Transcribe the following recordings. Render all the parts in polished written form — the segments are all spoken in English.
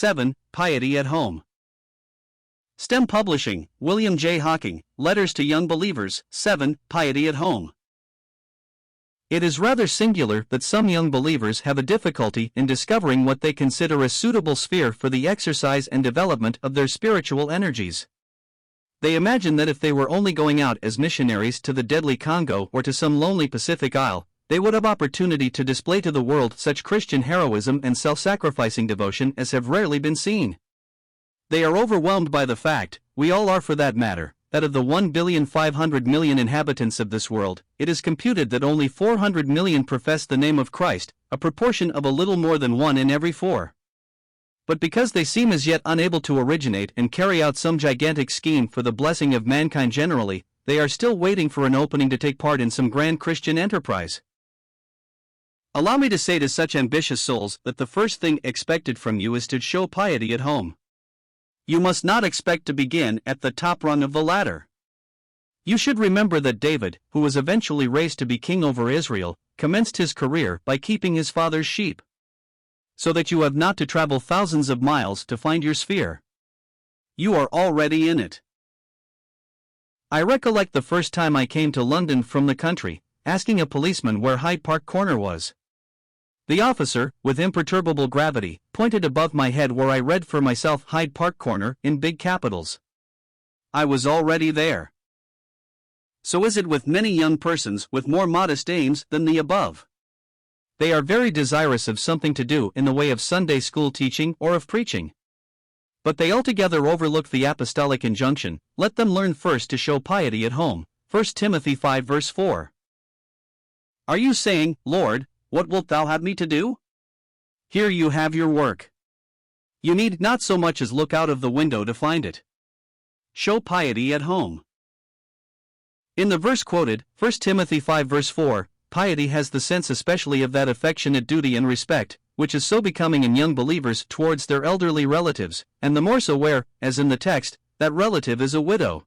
7. Piety at Home. STEM Publishing, William J. Hocking, Letters to Young Believers, 7. Piety at Home. It is rather singular that some young believers have a difficulty in discovering what they consider a suitable sphere for the exercise and development of their spiritual energies. They imagine that if they were only going out as missionaries to the deadly Congo or to some lonely Pacific isle, they would have opportunity to display to the world such Christian heroism and self-sacrificing devotion as have rarely been seen. They are overwhelmed by the fact, we all are for that matter, that of the 1,500,000,000 inhabitants of this world, it is computed that only 400 million profess the name of Christ, a proportion of a little more than 1 in every 4. But because they seem as yet unable to originate and carry out some gigantic scheme for the blessing of mankind generally, they are still waiting for an opening to take part in some grand Christian enterprise. Allow me to say to such ambitious souls that the first thing expected from you is to show piety at home. You must not expect to begin at the top rung of the ladder. You should remember that David, who was eventually raised to be king over Israel, commenced his career by keeping his father's sheep. So that you have not to travel thousands of miles to find your sphere. You are already in it. I recollect the first time I came to London from the country, asking a policeman where Hyde Park Corner was. The officer, with imperturbable gravity, pointed above my head where I read for myself Hyde Park Corner in big capitals. I was already there. So is it with many young persons with more modest aims than the above. They are very desirous of something to do in the way of Sunday school teaching or of preaching. But they altogether overlook the apostolic injunction, let them learn first to show piety at home, 1 Timothy 5 verse 4. Are you saying, Lord, what wilt thou have me to do? Here you have your work. You need not so much as look out of the window to find it. Show piety at home. In the verse quoted, 1 Timothy 5 verse 4, piety has the sense especially of that affectionate duty and respect, which is so becoming in young believers towards their elderly relatives, and the more so where, as in the text, that relative is a widow.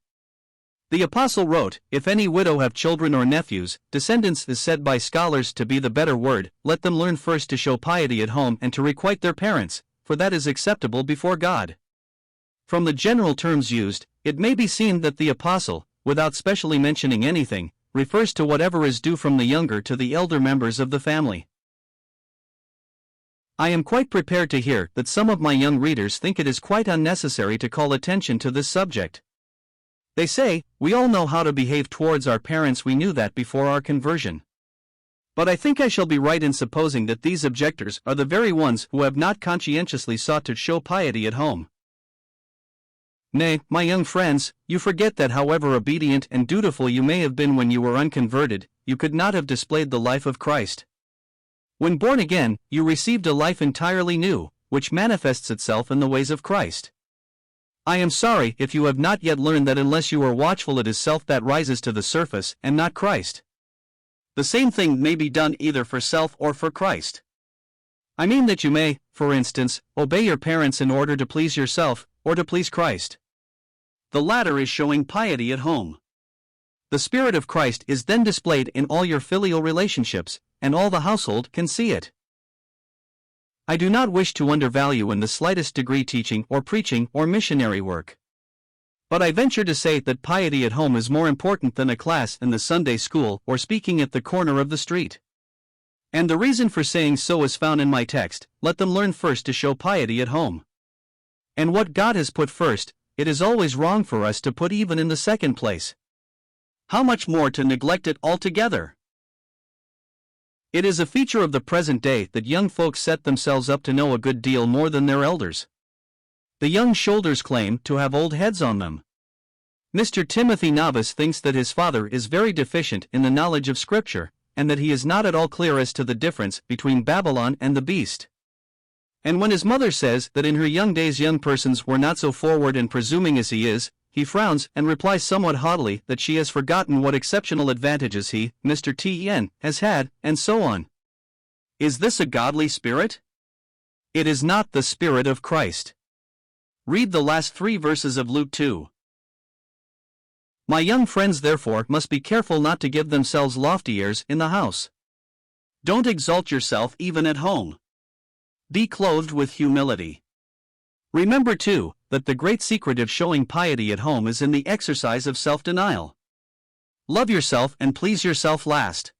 The apostle wrote, if any widow have children or nephews, descendants is said by scholars to be the better word, let them learn first to show piety at home and to requite their parents, for that is acceptable before God. From the general terms used, it may be seen that the apostle, without specially mentioning anything, refers to whatever is due from the younger to the elder members of the family. I am quite prepared to hear that some of my young readers think it is quite unnecessary to call attention to this subject. They say, we all know how to behave towards our parents, we knew that before our conversion. But I think I shall be right in supposing that these objectors are the very ones who have not conscientiously sought to show piety at home. Nay, my young friends, you forget that however obedient and dutiful you may have been when you were unconverted, you could not have displayed the life of Christ. When born again, you received a life entirely new, which manifests itself in the ways of Christ. I am sorry if you have not yet learned that unless you are watchful it is self that rises to the surface and not Christ. The same thing may be done either for self or for Christ. I mean that you may, for instance, obey your parents in order to please yourself, or to please Christ. The latter is showing piety at home. The Spirit of Christ is then displayed in all your filial relationships, and all the household can see it. I do not wish to undervalue in the slightest degree teaching or preaching or missionary work. But I venture to say that piety at home is more important than a class in the Sunday school or speaking at the corner of the street. And the reason for saying so is found in my text, let them learn first to show piety at home. And what God has put first, it is always wrong for us to put even in the second place. How much more to neglect it altogether? It is a feature of the present day that young folks set themselves up to know a good deal more than their elders. The young shoulders claim to have old heads on them. Mr. Timothy Novice thinks that his father is very deficient in the knowledge of Scripture, and that he is not at all clear as to the difference between Babylon and the beast. And when his mother says that in her young days young persons were not so forward and presuming as he is, he frowns and replies somewhat haughtily that she has forgotten what exceptional advantages he, Mr. T.N., has had, and so on. Is this a godly spirit? It is not the Spirit of Christ. Read the last 3 verses of Luke 2. My young friends therefore must be careful not to give themselves lofty airs in the house. Don't exalt yourself even at home. Be clothed with humility. Remember too, that the great secret of showing piety at home is in the exercise of self-denial. Love yourself and please yourself last.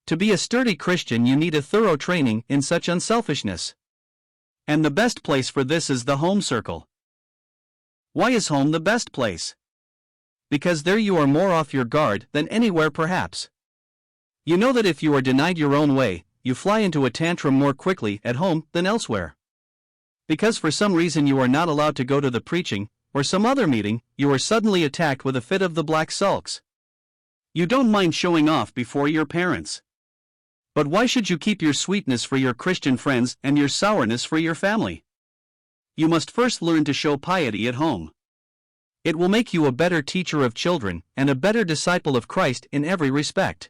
To be a sturdy Christian, you need a thorough training in such unselfishness. And the best place for this is the home circle. Why is home the best place? Because there you are more off your guard than anywhere perhaps. You know that if you are denied your own way, you fly into a tantrum more quickly at home than elsewhere. Because for some reason you are not allowed to go to the preaching, or some other meeting, you are suddenly attacked with a fit of the black sulks. You don't mind showing off before your parents. But why should you keep your sweetness for your Christian friends and your sourness for your family? You must first learn to show piety at home. It will make you a better teacher of children and a better disciple of Christ in every respect.